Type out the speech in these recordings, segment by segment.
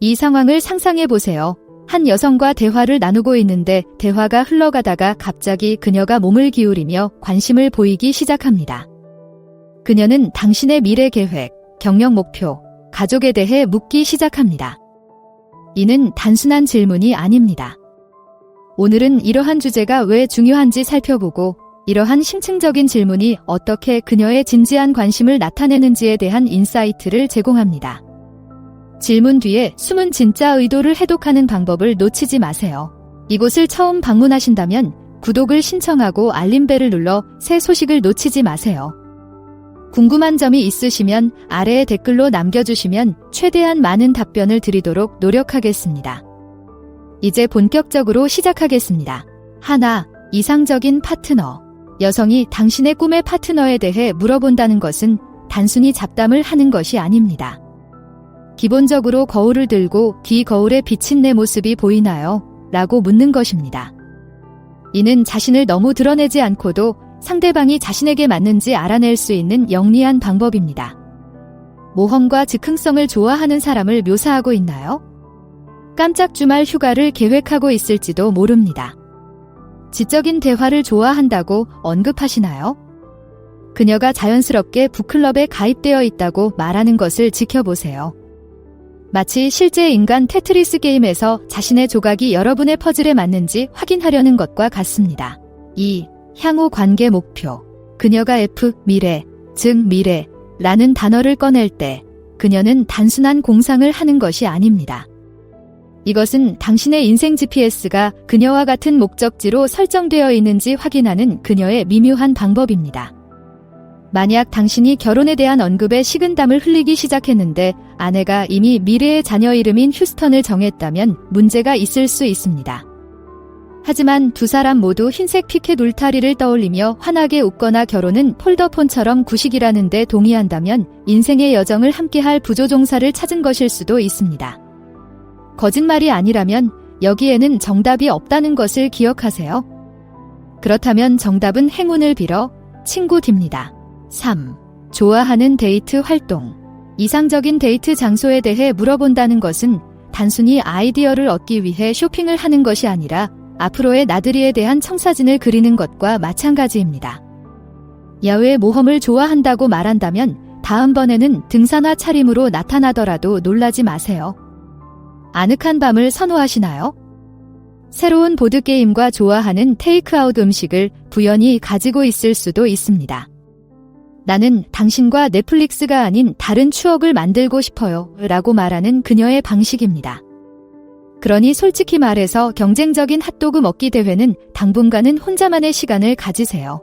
이 상황을 상상해 보세요. 한 여성과 대화를 나누고 있는데 대화가 흘러가다가 갑자기 그녀가 몸을 기울이며 관심을 보이기 시작합니다. 그녀는 당신의 미래 계획, 경력 목표, 가족에 대해 묻기 시작합니다. 이는 단순한 질문이 아닙니다. 오늘은 이러한 주제가 왜 중요한지 살펴보고 이러한 심층적인 질문이 어떻게 그녀의 진지한 관심을 나타내는지에 대한 인사이트를 제공합니다. 질문 뒤에 숨은 진짜 의도를 해독하는 방법을 놓치지 마세요. 이곳을 처음 방문하신다면 구독을 신청하고 알림벨을 눌러 새 소식을 놓치지 마세요. 궁금한 점이 있으시면 아래에 댓글로 남겨주시면 최대한 많은 답변을 드리도록 노력하겠습니다. 이제 본격적으로 시작하겠습니다. 하나, 이상적인 파트너. 여성이 당신의 꿈의 파트너에 대해 물어본다는 것은 단순히 잡담을 하는 것이 아닙니다. 기본적으로 거울을 들고 귀 거울에 비친 내 모습이 보이나요? 라고 묻는 것입니다. 이는 자신을 너무 드러내지 않고도 상대방이 자신에게 맞는지 알아낼 수 있는 영리한 방법입니다. 모험과 즉흥성을 좋아하는 사람을 묘사하고 있나요? 깜짝 주말 휴가를 계획하고 있을지도 모릅니다. 지적인 대화를 좋아한다고 언급하시나요? 그녀가 자연스럽게 북클럽에 가입되어 있다고 말하는 것을 지켜보세요. 마치 실제 인간 테트리스 게임에서 자신의 조각이 여러분의 퍼즐에 맞는지 확인하려는 것과 같습니다. 2. 향후 관계 목표. 그녀가 F, 미래, 즉 미래라는 단어를 꺼낼 때 그녀는 단순한 공상을 하는 것이 아닙니다. 이것은 당신의 인생 GPS가 그녀와 같은 목적지로 설정되어 있는지 확인하는 그녀의 미묘한 방법입니다. 만약 당신이 결혼에 대한 언급에 식은땀을 흘리기 시작했는데 아내가 이미 미래의 자녀 이름인 휴스턴을 정했다면 문제가 있을 수 있습니다. 하지만 두 사람 모두 흰색 피켓 울타리를 떠올리며 환하게 웃거나 결혼은 폴더폰처럼 구식이라는 데 동의한다면 인생의 여정을 함께할 부조종사를 찾은 것일 수도 있습니다. 거짓말이 아니라면 여기에는 정답이 없다는 것을 기억하세요. 그렇다면 정답은 행운을 빌어 친구 D입니다. 3. 좋아하는 데이트 활동. 이상적인 데이트 장소에 대해 물어본다는 것은 단순히 아이디어를 얻기 위해 쇼핑을 하는 것이 아니라 앞으로의 나들이에 대한 청사진을 그리는 것과 마찬가지입니다. 야외 모험을 좋아한다고 말한다면 다음번에는 등산화 차림으로 나타나더라도 놀라지 마세요. 아늑한 밤을 선호하시나요? 새로운 보드게임과 좋아하는 테이크아웃 음식을 부연히 가지고 있을 수도 있습니다. 나는 당신과 넷플릭스가 아닌 다른 추억을 만들고 싶어요 라고 말하는 그녀의 방식입니다. 그러니 솔직히 말해서 경쟁적인 핫도그 먹기 대회는 당분간은 혼자만의 시간을 가지세요.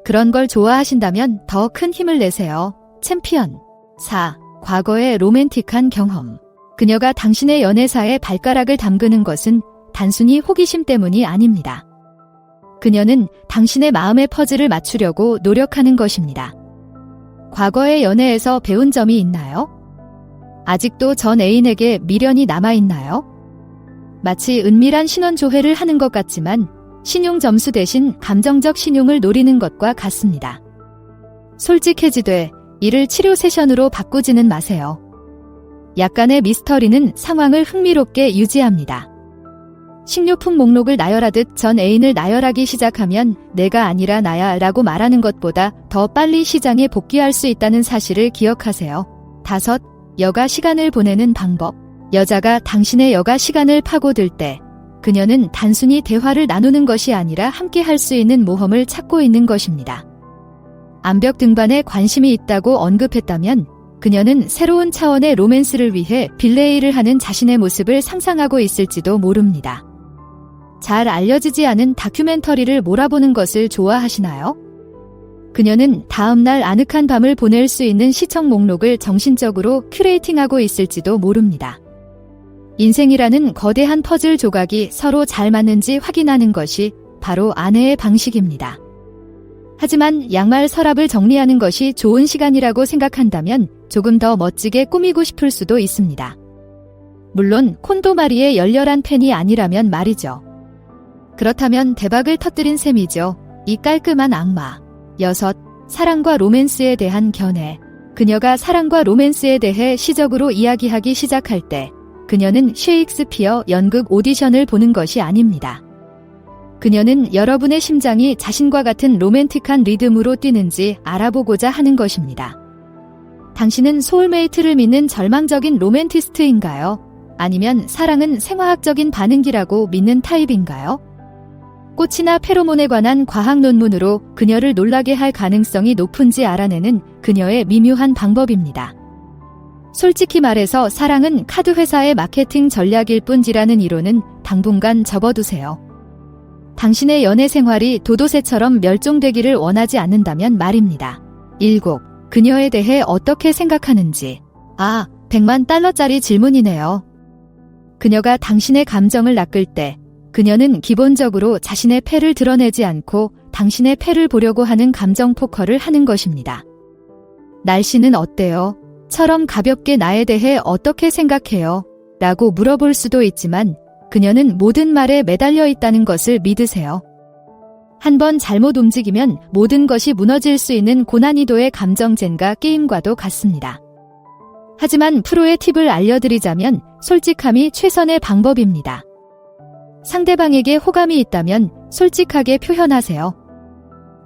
그런 걸 좋아하신다면 더 큰 힘을 내세요. 챔피언. 4. 과거의 로맨틱한 경험. 그녀가 당신의 연애사에 발가락을 담그는 것은 단순히 호기심 때문이 아닙니다. 그녀는 당신의 마음의 퍼즐을 맞추려고 노력하는 것입니다. 과거의 연애에서 배운 점이 있나요? 아직도 전 애인에게 미련이 남아있나요? 마치 은밀한 신원조회를 하는 것 같지만 신용 점수 대신 감정적 신용을 노리는 것과 같습니다. 솔직해지되 이를 치료 세션으로 바꾸지는 마세요. 약간의 미스터리는 상황을 흥미롭게 유지합니다. 식료품 목록을 나열하듯 전 애인을 나열하기 시작하면 내가 아니라 나야 라고 말하는 것보다 더 빨리 시장에 복귀할 수 있다는 사실을 기억하세요. 5. 여가 시간을 보내는 방법. 여자가 당신의 여가 시간을 파고들 때 그녀는 단순히 대화를 나누는 것이 아니라 함께 할 수 있는 모험을 찾고 있는 것입니다. 암벽 등반에 관심이 있다고 언급했다면 그녀는 새로운 차원의 로맨스를 위해 빌레이를 하는 자신의 모습을 상상하고 있을지도 모릅니다. 잘 알려지지 않은 다큐멘터리를 몰아보는 것을 좋아하시나요? 그녀는 다음날 아늑한 밤을 보낼 수 있는 시청 목록을 정신적으로 큐레이팅하고 있을지도 모릅니다. 인생이라는 거대한 퍼즐 조각이 서로 잘 맞는지 확인하는 것이 바로 아내의 방식입니다. 하지만 양말 서랍을 정리하는 것이 좋은 시간이라고 생각한다면 조금 더 멋지게 꾸미고 싶을 수도 있습니다. 물론 콘도마리의 열렬한 팬이 아니라면 말이죠. 그렇다면 대박을 터뜨린 셈이죠. 이 깔끔한 악마. 6. 사랑과 로맨스에 대한 견해. 그녀가 사랑과 로맨스에 대해 시적으로 이야기하기 시작할 때 그녀는 셰익스피어 연극 오디션을 보는 것이 아닙니다. 그녀는 여러분의 심장이 자신과 같은 로맨틱한 리듬으로 뛰는지 알아보고자 하는 것입니다. 당신은 소울메이트를 믿는 절망적인 로맨티스트인가요? 아니면 사랑은 생화학적인 반응기라고 믿는 타입인가요? 꽃이나 페로몬에 관한 과학 논문으로 그녀를 놀라게 할 가능성이 높은지 알아내는 그녀의 미묘한 방법입니다. 솔직히 말해서 사랑은 카드 회사의 마케팅 전략일 뿐이라는 이론은 당분간 접어두세요. 당신의 연애 생활이 도도새처럼 멸종되기를 원하지 않는다면 말입니다. 7. 그녀에 대해 어떻게 생각하는지. 100만 달러짜리 질문이네요. 그녀가 당신의 감정을 낚을 때 그녀는 기본적으로 자신의 패를 드러내지 않고 당신의 패를 보려고 하는 감정 포커를 하는 것입니다. 날씨는 어때요? 처럼 가볍게 나에 대해 어떻게 생각해요? 라고 물어볼 수도 있지만 그녀는 모든 말에 매달려 있다는 것을 믿으세요. 한번 잘못 움직이면 모든 것이 무너질 수 있는 고난이도의 감정젠가 게임과도 같습니다. 하지만 프로의 팁을 알려드리자면 솔직함이 최선의 방법입니다. 상대방에게 호감이 있다면 솔직하게 표현하세요.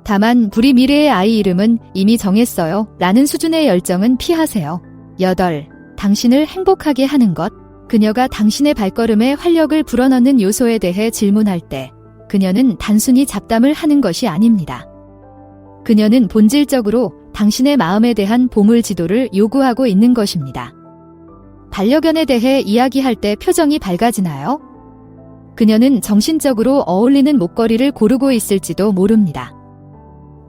다만 우리 미래의 아이 이름은 이미 정했어요 라는 수준의 열정은 피하세요. 8. 당신을 행복하게 하는 것. 그녀가 당신의 발걸음에 활력을 불어넣는 요소에 대해 질문할 때 그녀는 단순히 잡담을 하는 것이 아닙니다. 그녀는 본질적으로 당신의 마음에 대한 보물 지도를 요구하고 있는 것입니다. 반려견에 대해 이야기할 때 표정이 밝아지나요? 그녀는 정신적으로 어울리는 목걸이를 고르고 있을지도 모릅니다.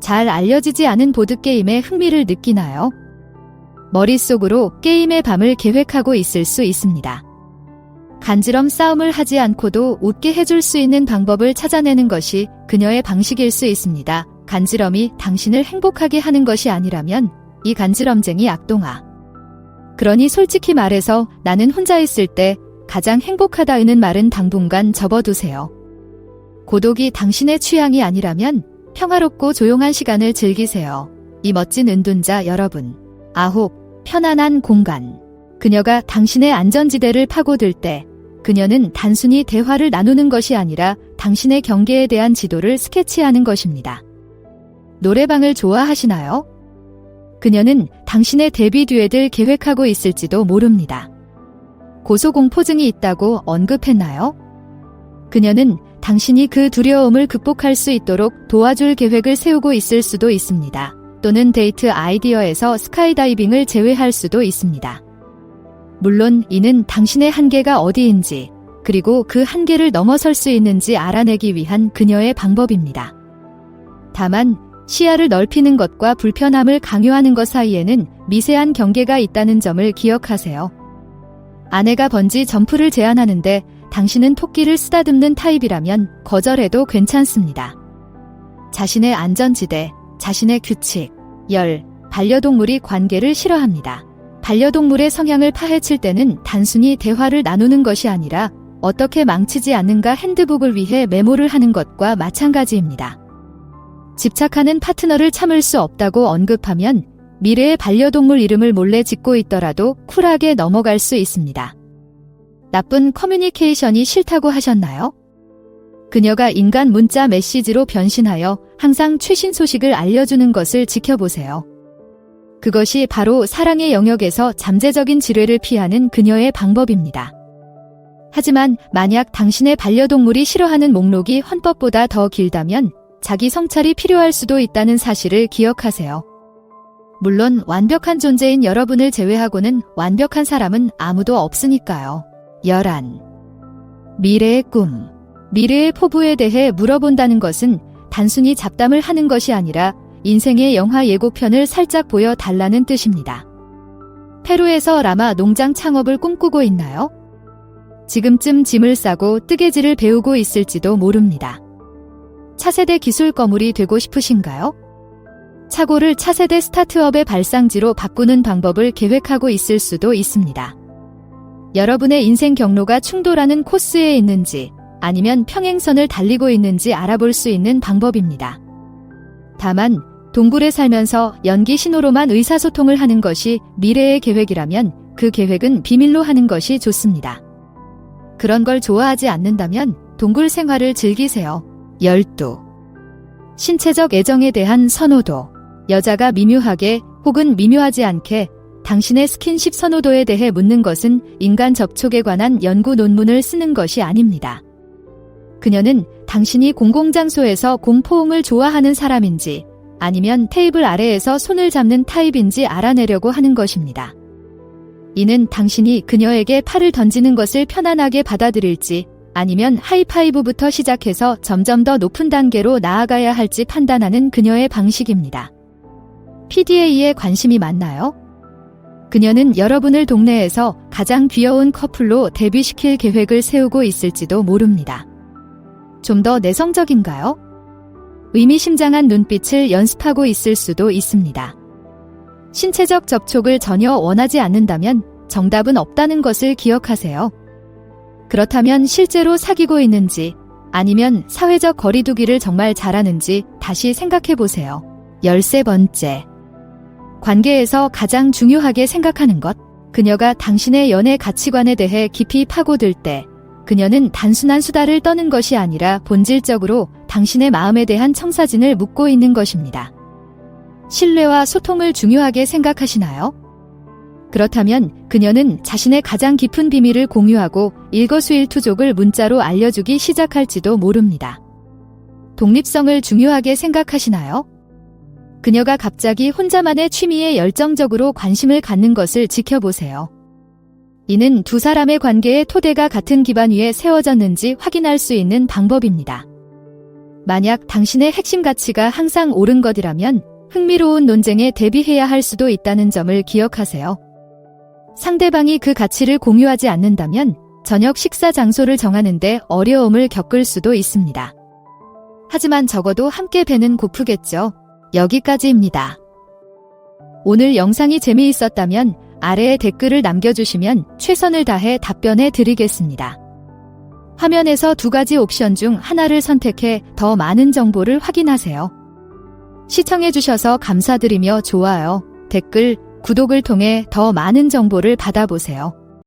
잘 알려지지 않은 보드게임에 흥미를 느끼나요? 머릿속으로 게임의 밤을 계획하고 있을 수 있습니다. 간지럼 싸움을 하지 않고도 웃게 해줄 수 있는 방법을 찾아내는 것이 그녀의 방식일 수 있습니다. 간지럼이 당신을 행복하게 하는 것이 아니라면 이 간지럼쟁이 악동아. 그러니 솔직히 말해서 나는 혼자 있을 때 가장 행복하다는 말은 당분간 접어두세요. 고독이 당신의 취향이 아니라면 평화롭고 조용한 시간을 즐기세요. 이 멋진 은둔자 여러분. 9. 편안한 공간. 그녀가 당신의 안전지대를 파고들 때 그녀는 단순히 대화를 나누는 것이 아니라 당신의 경계에 대한 지도를 스케치하는 것입니다. 노래방을 좋아하시나요? 그녀는 당신의 데뷔 듀엣을 계획하고 있을지도 모릅니다. 고소공포증이 있다고 언급했나요? 그녀는 당신이 그 두려움을 극복할 수 있도록 도와줄 계획을 세우고 있을 수도 있습니다. 또는 데이트 아이디어에서 스카이다이빙을 제외할 수도 있습니다. 물론 이는 당신의 한계가 어디인지 그리고 그 한계를 넘어설 수 있는지 알아내기 위한 그녀의 방법입니다. 다만 시야를 넓히는 것과 불편함을 강요하는 것 사이에는 미세한 경계가 있다는 점을 기억하세요. 아내가 번지 점프를 제안하는데 당신은 토끼를 쓰다듬는 타입이라면 거절해도 괜찮습니다. 자신의 안전지대, 자신의 규칙. 10. 반려동물이 관계를 싫어합니다. 반려동물의 성향을 파헤칠 때는 단순히 대화를 나누는 것이 아니라 어떻게 망치지 않는가 핸드북을 위해 메모를 하는 것과 마찬가지입니다. 집착하는 파트너를 참을 수 없다고 언급하면 미래의 반려동물 이름을 몰래 짓고 있더라도 쿨하게 넘어갈 수 있습니다. 나쁜 커뮤니케이션이 싫다고 하셨나요? 그녀가 인간 문자 메시지로 변신하여 항상 최신 소식을 알려주는 것을 지켜보세요. 그것이 바로 사랑의 영역에서 잠재적인 지뢰를 피하는 그녀의 방법입니다. 하지만 만약 당신의 반려동물이 싫어하는 목록이 헌법보다 더 길다면 자기 성찰이 필요할 수도 있다는 사실을 기억하세요. 물론 완벽한 존재인 여러분을 제외하고는 완벽한 사람은 아무도 없으니까요. 11. 미래의 꿈. 미래의 포부에 대해 물어본다는 것은 단순히 잡담을 하는 것이 아니라 인생의 영화 예고편을 살짝 보여달라는 뜻입니다. 페루에서 라마 농장 창업을 꿈꾸고 있나요? 지금쯤 짐을 싸고 뜨개질을 배우고 있을지도 모릅니다. 차세대 기술 거물이 되고 싶으신가요? 착오를 차세대 스타트업의 발상지로 바꾸는 방법을 계획하고 있을 수도 있습니다. 여러분의 인생 경로가 충돌하는 코스에 있는지 아니면 평행선을 달리고 있는지 알아볼 수 있는 방법입니다. 다만 동굴에 살면서 연기 신호로만 의사소통을 하는 것이 미래의 계획이라면 그 계획은 비밀로 하는 것이 좋습니다. 그런 걸 좋아하지 않는다면 동굴 생활을 즐기세요. 12. 신체적 애정에 대한 선호도. 여자가 미묘하게 혹은 미묘하지 않게 당신의 스킨십 선호도에 대해 묻는 것은 인간 접촉에 관한 연구 논문을 쓰는 것이 아닙니다. 그녀는 당신이 공공장소에서 공포음을 좋아하는 사람인지 아니면 테이블 아래에서 손을 잡는 타입인지 알아내려고 하는 것입니다. 이는 당신이 그녀에게 팔을 던지는 것을 편안하게 받아들일지 아니면 하이파이브부터 시작해서 점점 더 높은 단계로 나아가야 할지 판단하는 그녀의 방식입니다. PDA에 관심이 많나요? 그녀는 여러분을 동네에서 가장 귀여운 커플로 데뷔시킬 계획을 세우고 있을지도 모릅니다. 좀 더 내성적인가요? 의미심장한 눈빛을 연습하고 있을 수도 있습니다. 신체적 접촉을 전혀 원하지 않는다면 정답은 없다는 것을 기억하세요. 그렇다면 실제로 사귀고 있는지 아니면 사회적 거리두기를 정말 잘하는지 다시 생각해 보세요. 13번째. 관계에서 가장 중요하게 생각하는 것. 그녀가 당신의 연애 가치관에 대해 깊이 파고들 때 그녀는 단순한 수다를 떠는 것이 아니라 본질적으로 당신의 마음에 대한 청사진을 묻고 있는 것입니다. 신뢰와 소통을 중요하게 생각하시나요? 그렇다면 그녀는 자신의 가장 깊은 비밀을 공유하고 일거수일투족을 문자로 알려주기 시작할지도 모릅니다. 독립성을 중요하게 생각하시나요? 그녀가 갑자기 혼자만의 취미에 열정적으로 관심을 갖는 것을 지켜보세요. 이는 두 사람의 관계의 토대가 같은 기반 위에 세워졌는지 확인할 수 있는 방법입니다. 만약 당신의 핵심 가치가 항상 옳은 것이라면 흥미로운 논쟁에 대비해야 할 수도 있다는 점을 기억하세요. 상대방이 그 가치를 공유하지 않는다면 저녁 식사 장소를 정하는데 어려움을 겪을 수도 있습니다. 하지만 적어도 함께 배는 고프겠죠. 여기까지입니다. 오늘 영상이 재미있었다면 아래에 댓글을 남겨주시면 최선을 다해 답변해 드리겠습니다. 화면에서 두 가지 옵션 중 하나를 선택해 더 많은 정보를 확인하세요. 시청해주셔서 감사드리며 좋아요, 댓글, 구독을 통해 더 많은 정보를 받아보세요.